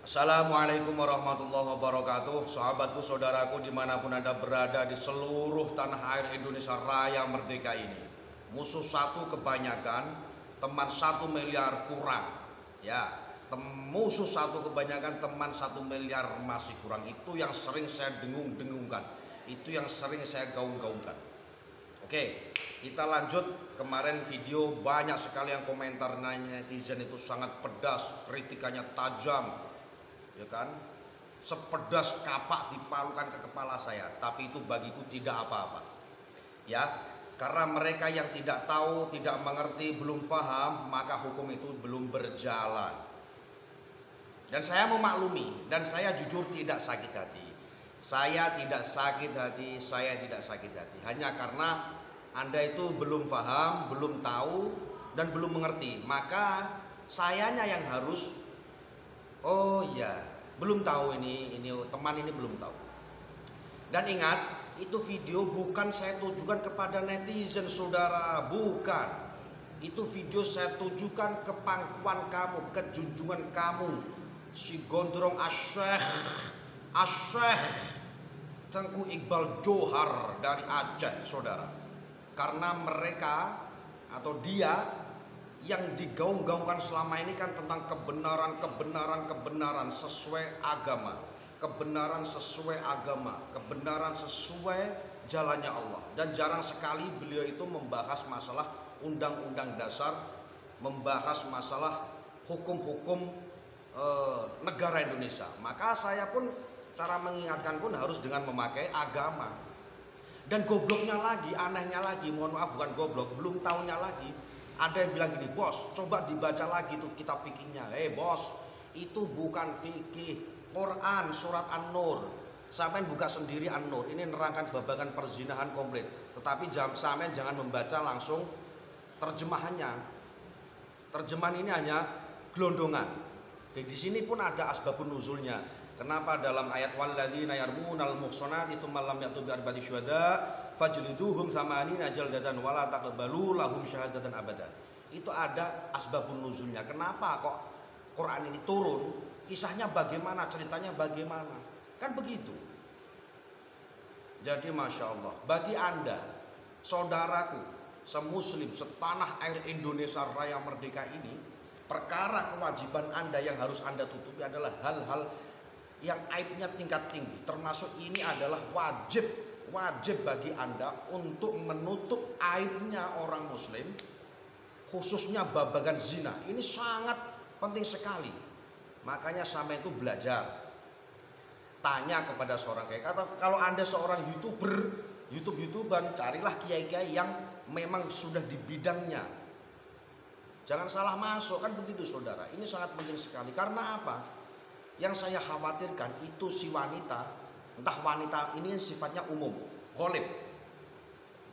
Assalamualaikum warahmatullahi wabarakatuh. Sahabatku, saudaraku dimanapun Anda berada di seluruh tanah air Indonesia Raya Merdeka ini. Musuh satu kebanyakan, teman 1 miliar kurang. Ya, musuh satu kebanyakan, teman 1 miliar masih kurang. Itu yang sering saya dengung-dengungkan. Itu yang sering saya gaung-gaungkan. Oke, kita lanjut. Kemarin video banyak sekali yang komentar netizen itu sangat pedas, kritikannya tajam, ya kan, sepedas kapak dipalukan ke kepala saya, tapi itu bagiku tidak apa-apa, ya, karena mereka yang tidak tahu, tidak mengerti, belum paham, maka hukum itu belum berjalan. Dan saya memaklumi, dan saya jujur tidak sakit hati. Saya tidak sakit hati, saya tidak sakit hati, hanya karena Anda itu belum paham, belum tahu, dan belum mengerti, maka sayanya yang harus, oh iya, belum tahu ini teman ini belum tahu. Dan ingat, itu video bukan saya tujukan kepada netizen saudara, bukan. Itu video saya tujukan ke pangkuan kamu, ke junjungan kamu, si gondrong Asyikh Tengku Iqbal Johar dari Aceh, saudara. Karena mereka atau dia yang digaung-gaungkan selama ini kan tentang kebenaran sesuai agama, kebenaran sesuai agama, kebenaran sesuai jalannya Allah. Dan jarang sekali beliau itu membahas masalah undang-undang dasar, membahas masalah hukum-hukum negara Indonesia. Maka saya pun cara mengingatkan pun harus dengan memakai agama. Dan gobloknya lagi, anehnya lagi, mohon maaf bukan goblok, belum tahunya lagi, ada yang bilang gini, bos, coba dibaca lagi tuh kitab fikihnya. Bos, itu bukan fikih, Quran surat An-Nur. Sampai buka sendiri An-Nur, ini nerangkan babagan perzinahan komplit. Tetapi sampai jangan membaca langsung terjemahannya. Terjemahan ini hanya gelondongan. Dan di sini pun ada asbabun nuzulnya. Kenapa dalam ayat walladzina yarmunal muhsanati tsumma lam ya'tu bi arba'ati syuhada fajliduhum samanina jaldatan wala taqbalu lahum syahadatan abada. Itu ada asbabun nuzulnya. Kenapa kok Quran ini turun? Kisahnya bagaimana? Ceritanya bagaimana? Kan begitu. Jadi Masya Allah, bagi Anda, saudaraku, semuslim, setanah air Indonesia Raya Merdeka ini, perkara kewajiban Anda yang harus Anda tutupi adalah hal-hal yang aibnya tingkat tinggi. Termasuk ini adalah wajib bagi Anda untuk menutup aibnya orang muslim, khususnya babagan zina. Ini sangat penting sekali. Makanya sampai itu belajar, tanya kepada seorang kiai. Kalau Anda seorang YouTuber, carilah kiai-kiai yang memang sudah di bidangnya. Jangan salah masuk, kan begitu saudara. Ini sangat penting sekali. Karena apa? Yang saya khawatirkan itu si wanita, entah wanita ini sifatnya umum, ghalib.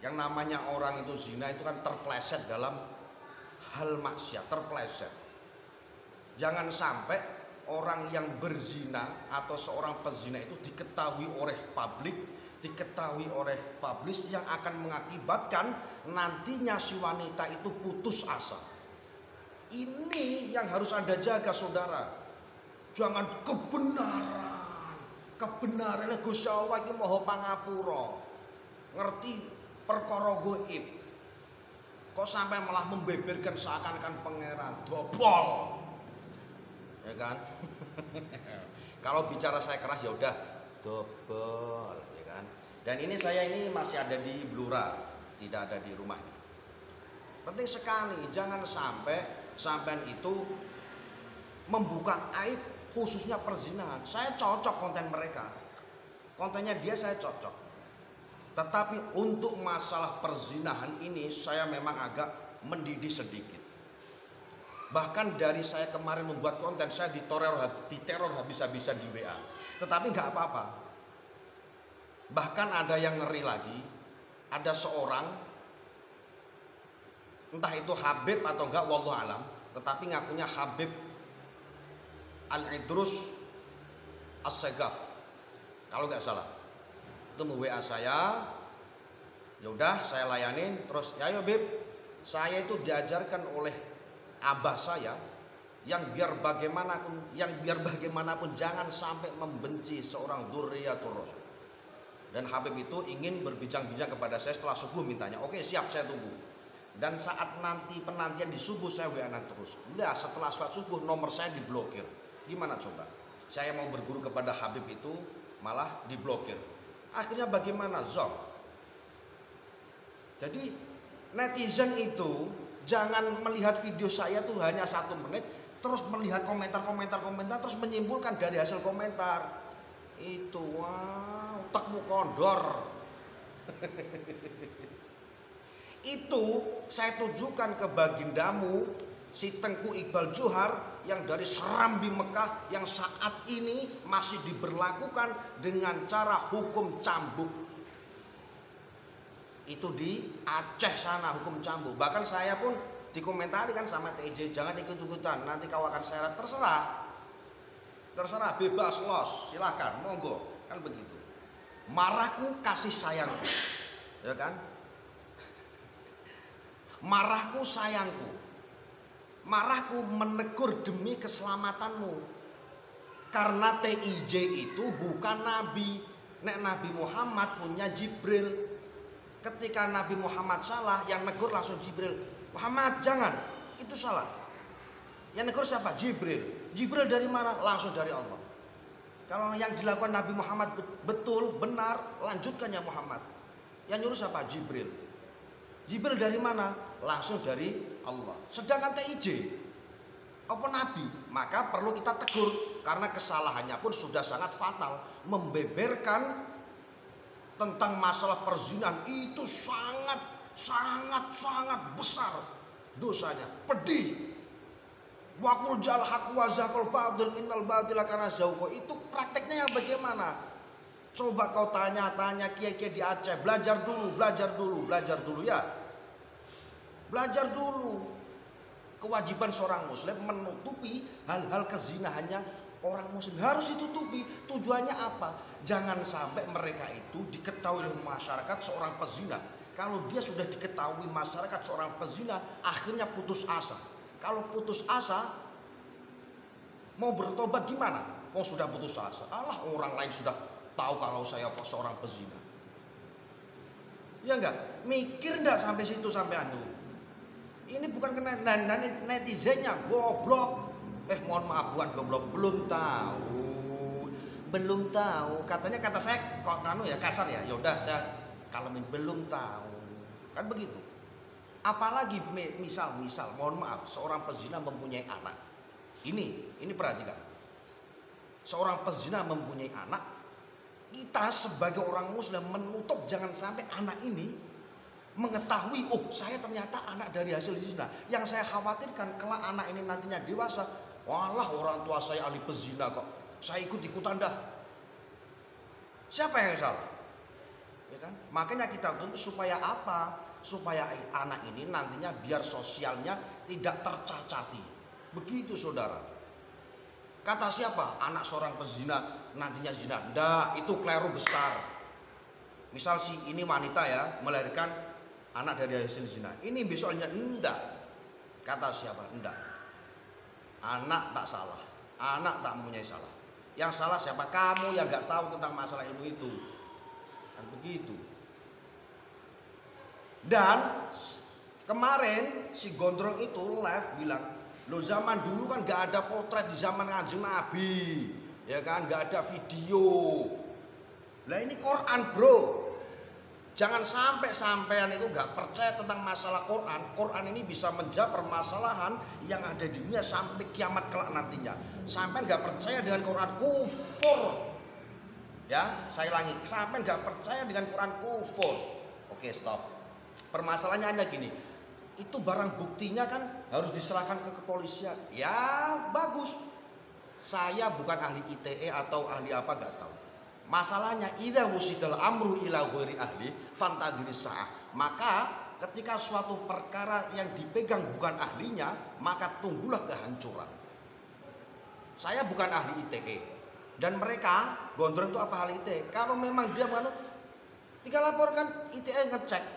Yang namanya orang itu zina itu kan terpleset dalam hal maksiat, terpleset. Jangan sampai orang yang berzina atau seorang pezina itu diketahui oleh publik, diketahui oleh publis, yang akan mengakibatkan nantinya si wanita itu putus asa. Ini yang harus Anda jaga saudara. Jangan kebenaran Gusti Allah iki maha pangapura, ngerti perkara gaib, kok sampai malah membeberkan seakan-akan pangeran, dobol, ya kan? Kalau bicara saya keras ya udah dobol, ya kan? Dan ini saya ini masih ada di Blora, tidak ada di rumah. Penting sekali, jangan sampai itu membuka aib, khususnya perzinahan. Saya cocok konten mereka, kontennya dia saya cocok. Tetapi untuk masalah perzinahan ini saya memang agak mendidih sedikit. Bahkan dari saya kemarin membuat konten, saya diteror habis-habisan di WA. Tetapi nggak apa-apa. Bahkan ada yang ngeri lagi, ada seorang, entah itu Habib atau enggak, wallahu alam, tetapi ngakunya Habib Al-Idrus As-Segaf, kalau nggak salah. Itu WA saya, ya udah saya layanin. Terus ya ayo Bib, saya itu diajarkan oleh abah saya yang biar bagaimanapun jangan sampai membenci seorang dzurriyyatur rasul. Dan Habib itu ingin berbincang-bincang kepada saya setelah subuh mintanya. Oke, siap, saya tunggu. Dan saat nanti penantian di subuh saya WA terus. Udah setelah sholat subuh nomor saya diblokir. Gimana coba? Saya mau berguru kepada Habib itu malah diblokir. Akhirnya bagaimana? Zong. Jadi netizen itu jangan melihat video saya tuh hanya 1 menit, terus melihat komentar terus menyimpulkan dari hasil komentar. Itu wow, otakmu kondor. Itu saya tujukan ke bagindamu si Tengku Iqbal Johar yang dari Serambi Mekah yang saat ini masih diberlakukan dengan cara hukum cambuk. Itu di Aceh sana hukum cambuk. Bahkan saya pun dikomentari kan sama TJ, jangan ikut-ikutan, nanti kau akan seret. Terserah, bebas, los, silakan, monggo, kan begitu. Marahku kasih sayangku, ya kan? Marahku sayangku, marahku menegur demi keselamatanmu. Karena TIJ itu bukan nabi. Nek Nabi Muhammad punya Jibril. Ketika Nabi Muhammad salah, yang negur langsung Jibril. Muhammad jangan, itu salah. Yang negur siapa? Jibril. Jibril dari mana? Langsung dari Allah. Kalau yang dilakukan Nabi Muhammad betul, benar, lanjutkan ya Muhammad. Yang nyuruh siapa? Jibril. Jibril dari mana? Langsung dari Allah. Sedangkan TIJ apa nabi? Maka perlu kita tegur karena kesalahannya pun sudah sangat fatal. Membeberkan tentang masalah perzinahan itu sangat besar dosanya, pedih. Wakul jal haq wa zakul batil innal batila kana zauqa. Itu prakteknya yang bagaimana? Coba kau tanya-tanya kiai-kiai di Aceh, belajar dulu ya. Belajar dulu. Kewajiban seorang muslim menutupi hal-hal kezinahannya orang muslim. Harus ditutupi. Tujuannya apa? Jangan sampai mereka itu diketahui oleh masyarakat seorang pezina. Kalau dia sudah diketahui masyarakat seorang pezina, akhirnya putus asa. Kalau putus asa, mau bertobat gimana? Oh sudah putus asa. Alah, orang lain sudah tahu kalau saya seorang pezina. Ya enggak? Mikir enggak sampai situ sampai anu. Ini bukan kena netizennya goblok. Mohon maaf bukan goblok, belum tahu. Katanya kata saya kok anu ya kasar ya. Yaudah saya kalemin, belum tahu. Kan begitu. Apalagi misal mohon maaf seorang pezina mempunyai anak. Ini perhatikan. Seorang pezina mempunyai anak. Kita sebagai orang muslim menutup jangan sampai anak ini mengetahui, oh saya ternyata anak dari hasil zina. Yang saya khawatirkan kelak anak ini nantinya dewasa, walah orang tua saya ahli pezina kok, saya ikut-ikutan dah. Siapa yang salah? Ya kan? Makanya kita tuntut supaya apa? Supaya anak ini nantinya biar sosialnya tidak tercacati. Begitu saudara. Kata siapa? Anak seorang pezina nantinya zina. Nggak, itu keliru besar. Misal si ini wanita ya melahirkan anak dari hasil zina. Ini besoknya enggak. Kata siapa? Enggak. Anak tak salah. Anak tak mempunyai salah. Yang salah siapa? Kamu yang nggak tahu tentang masalah ilmu itu. Kan begitu. Dan kemarin si Gondrong itu live bilang, lo zaman dulu kan gak ada potret di zaman Kanjeng Nabi, ya kan, gak ada video. Lah ini Quran bro. Jangan sampai sampean itu gak percaya tentang masalah Quran. Quran ini bisa menjawab permasalahan yang ada di dunia sampai kiamat kelak nantinya. Sampean gak percaya dengan Quran, kufur. Ya, saya ulangi, sampean gak percaya dengan Quran, kufur. Oke, stop. Permasalahannya ada gini, itu barang buktinya kan harus diserahkan ke kepolisian. Ya bagus, saya bukan ahli ITE atau ahli apa gak tahu. Masalahnya idza wusidal amru ila ghairi ahli fantadiris sa'ah. Maka ketika suatu perkara yang dipegang bukan ahlinya, maka tunggulah kehancuran. Saya bukan ahli ITE dan mereka Gondrong itu apa ahli ITE. Kalau memang dia tinggal laporkan, ITE ngecek.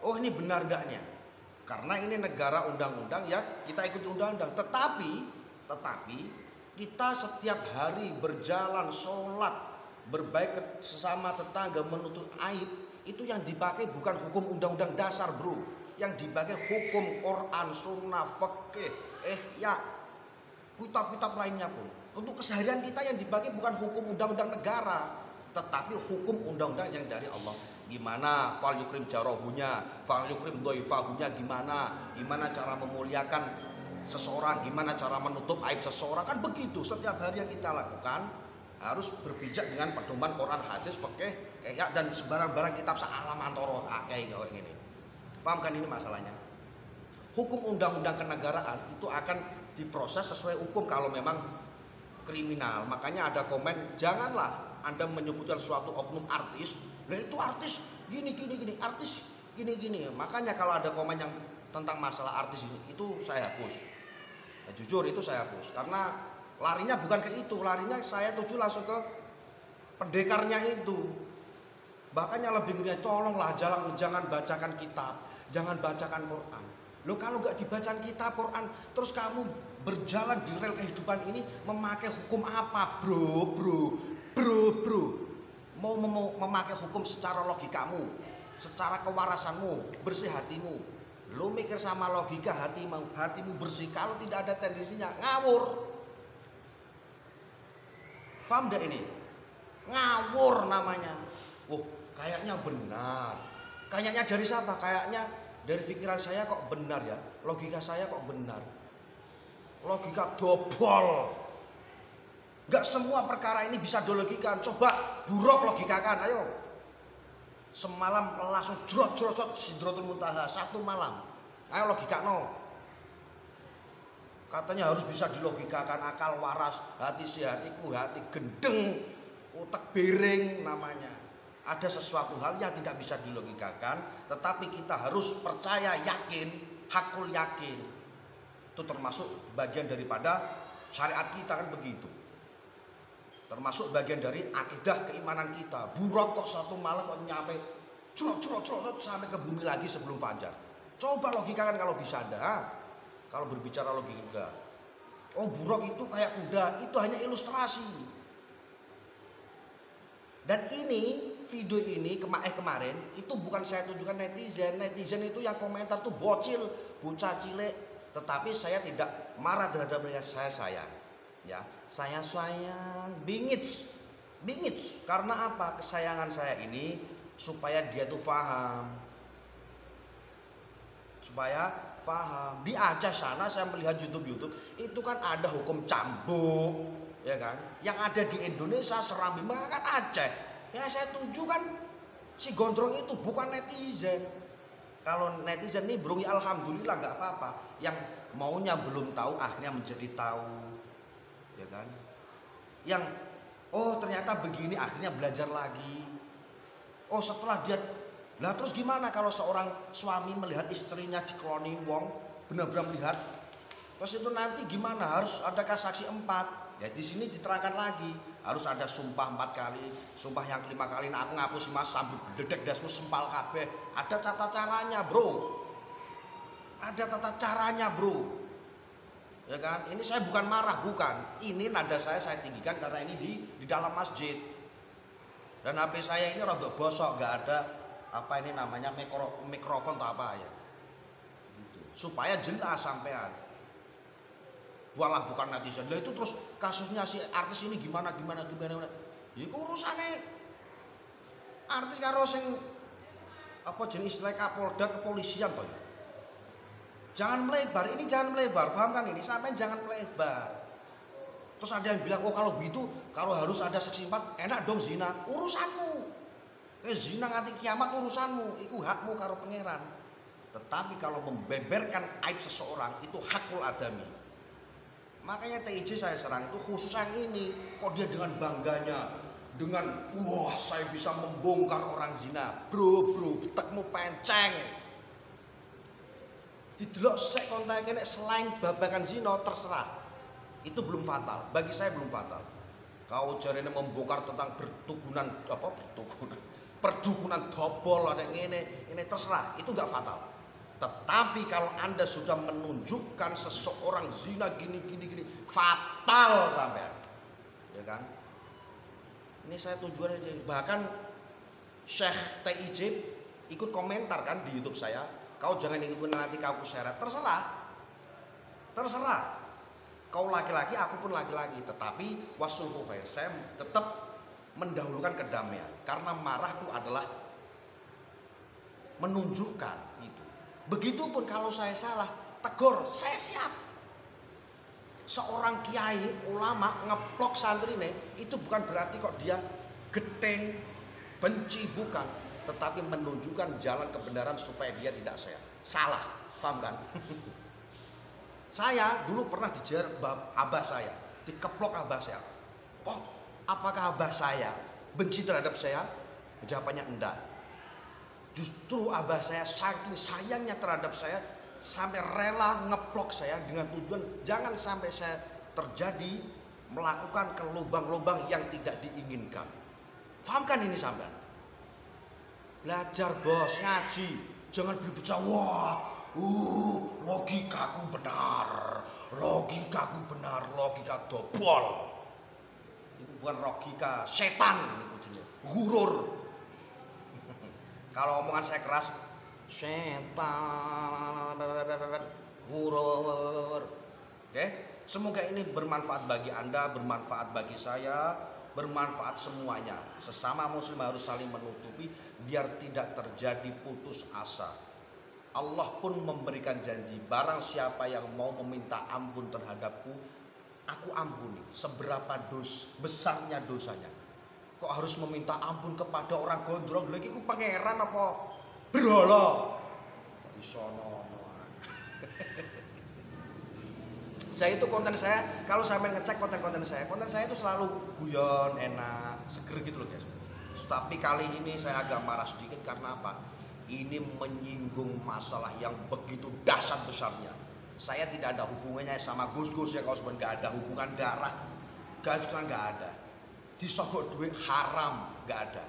Oh ini benar enggaknya. Karena ini negara undang-undang, ya kita ikuti undang-undang. Tetapi kita setiap hari berjalan, sholat, berbaik ke sesama tetangga, menutup aib, itu yang dipakai bukan hukum undang-undang dasar, bro. Yang dipakai hukum Quran, sunnah, fikih, ya kitab-kitab lainnya pun. Untuk keseharian kita yang dipakai bukan hukum undang-undang negara, tetapi hukum undang-undang yang dari Allah. Gimana fal yukrim jarohunya, fal yukrim doifahunya, gimana cara memuliakan seseorang, gimana cara menutup aib seseorang, kan begitu. Setiap hari yang kita lakukan harus berpijak dengan pedoman Quran, hadis, fikih, ya, dan sebarang-barang kitab sa'alam antoro kayak gini. Paham kan ini masalahnya? Hukum undang-undang kenegaraan itu akan diproses sesuai hukum kalau memang kriminal. Makanya ada komen, janganlah Anda menyebutkan suatu oknum artis, lah itu artis gini, artis gini. Makanya kalau ada komen yang tentang masalah artis ini, itu saya hapus. Ya, jujur itu saya hapus, karena larinya bukan ke itu, larinya saya tuju langsung ke pendekarnya itu. Bahkan yang lebih ngeri, tolonglah jangan bacakan kitab, jangan bacakan Quran. Loh, kalau nggak dibacakan kitab Quran, terus kamu berjalan di rel kehidupan ini memakai hukum apa, bro? Mau memakai hukum secara logikamu, secara kewarasanmu, bersih hatimu. Lo mikir sama logika hatimu bersih, kalau tidak ada tendensinya ngawur. Paham gak ini? Ngawur namanya. Oh, kayaknya benar. Kayaknya dari siapa? Kayaknya dari pikiran saya kok benar ya. Logika saya kok benar. Logika dobol. Gak semua perkara ini bisa dilogikan. Coba buruk logikakan, ayo. Semalam langsung jrot Sidratul Muntaha, satu malam. Ayo logikano. Katanya harus bisa dilogikakan, akal waras, hati si hatiku, hati gendeng, otak bering namanya. Ada sesuatu hal yang tidak bisa dilogikakan, tetapi kita harus percaya, yakin, hakul yakin. Itu termasuk bagian daripada syariat kita, kan begitu. Termasuk bagian dari akidah keimanan kita. Burak kok satu malam kok nyampe curot sampai ke bumi lagi sebelum fajar. Coba logikakan kalau bisa ada. Kalau berbicara logika, oh buruk itu kayak kuda, itu hanya ilustrasi. Dan ini video ini kemarin itu bukan saya tunjukkan netizen itu yang komentar tuh bocil, bocah cilik. Tetapi saya tidak marah terhadap mereka, saya sayang, ya saya sayang, bingits. Karena apa? Kesayangan saya ini supaya dia tuh paham, Di Aceh sana saya melihat YouTube itu kan ada hukum cambuk, ya kan? Yang ada di Indonesia Serambi, maka kan Aceh. Ya saya tuju kan si gondrong itu bukan netizen. Kalau netizen nih bro, ya alhamdulillah nggak apa-apa. Yang maunya belum tahu akhirnya menjadi tahu, ya kan? Yang oh ternyata begini akhirnya belajar lagi. Oh setelah dia. Lah terus gimana kalau seorang suami melihat istrinya dikeloni wong, benar-benar melihat, terus itu nanti gimana? Harus adakah saksi 4? Ya di sini diterangkan lagi, harus ada sumpah 4 kali, sumpah yang 5 kali. Nah aku ngapus mas sambil berdedek dasku sempal kabeh. Ada tata caranya bro, ya kan? Ini saya bukan marah, bukan. Ini nada saya tinggikan karena ini di dalam masjid. Dan HP saya ini rada bosok, nggak ada apa ini namanya mikrofon atau apa ya gitu. Supaya jelas sampean, walah bukan netizen. Lah itu terus kasusnya si artis ini gimana ya urusannya artis karo sing apa jenis istilah Kapolda kepolisian toh ya. Jangan melebar, paham kan ini? Sampean jangan melebar. Terus ada yang bilang, oh kalau begitu kalau harus ada saksi 4 enak dong zina. Urusanmu. Zina nganti kiamat urusanmu, itu hakmu karo pangeran. Tetapi kalau membeberkan aib seseorang itu hakul adami. Makanya TIJ saya serang itu khusus yang ini. Kok dia dengan bangganya, dengan wah saya bisa membongkar orang zina. Bro, tekmu penceng. Didelok sek kontaknya selain babakan zina terserah. Itu belum fatal, bagi saya belum fatal. Kau jarene membongkar tentang perdukunan dobol ada ini terserah, itu nggak fatal. Tetapi kalau Anda sudah menunjukkan seseorang zina gini, fatal sampean. Ya kan? Ini saya tujuannya aja. Bahkan Syekh TIJ ikut komentar kan di YouTube saya. Kau jangan ikutin nanti kau seret. Terserah. Kau laki-laki, aku pun laki-laki. Tetapi wasulhu khair. Saya tetap mendahulukan kedamaian. Karena marahku adalah menunjukkan gitu. Begitupun kalau saya salah, tegur, saya siap. Seorang kiai, ulama ngeplok santri ini, itu bukan berarti kok dia geteng, benci, bukan. Tetapi menunjukkan jalan kebenaran supaya dia tidak salah. Paham kan? Saya dulu pernah dijar abah saya, dikeplok abah saya. Oh, apakah abah saya benci terhadap saya? Jawabannya enggak. Justru abah saya saking sayangnya terhadap saya sampai rela ngeplok saya dengan tujuan jangan sampai saya terjadi melakukan ke lubang-lubang yang tidak diinginkan. Paham kan ini sampean? Belajar bos, ngaji, jangan berbicara wah, logikaku benar, logika dobol. Itu bukan logika setan, itu jenis gurur. Kalau omongan saya keras, setan, gurur. Oke, semoga ini bermanfaat bagi Anda, bermanfaat bagi saya, bermanfaat semuanya. Sesama muslim harus saling menutupi biar tidak terjadi putus asa. Allah pun memberikan janji, barang siapa yang mau meminta ampun terhadapku, aku ampuni seberapa besarnya dosanya. Kok harus meminta ampun kepada orang gondrong? Lagi ku pangeran apa berhala? Isono. Saya itu konten saya, kalau saya main ngecek konten saya itu selalu guyon, enak, seger gitu loh guys. Tapi kali ini saya agak marah sedikit karena apa? Ini menyinggung masalah yang begitu dahsyat besarnya. Saya tidak ada hubungannya sama Gus-Gus ya, kalau sebenarnya nggak ada hubungan darah, gajutan nggak ada. Disogok duit haram nggak ada,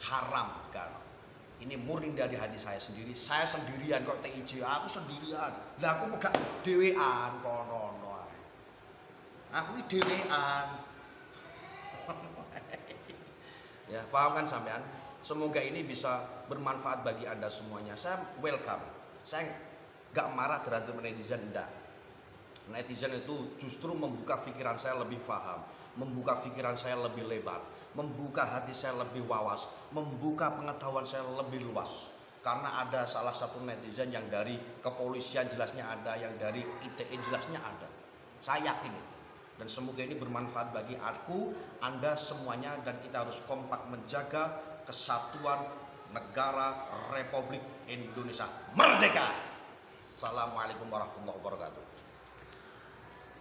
haram nggak ada. Ini murni dari hati saya sendiri. Saya sendirian kok TIJ, aku sendirian. Lah aku gak dewean kono. Aku dewean. Ya, paham kan sampean? Semoga ini bisa bermanfaat bagi Anda semuanya. Saya welcome. Saya gak marah terhadap netizen, enggak. Netizen itu justru membuka pikiran saya lebih paham, membuka pikiran saya lebih lebar, membuka hati saya lebih wawas, membuka pengetahuan saya lebih luas. Karena ada salah satu netizen yang dari kepolisian jelasnya ada, yang dari ITE jelasnya ada. Saya yakin itu. Dan semoga ini bermanfaat bagi aku, Anda semuanya, dan kita harus kompak menjaga kesatuan negara Republik Indonesia Merdeka. Assalamualaikum warahmatullahi wabarakatuh.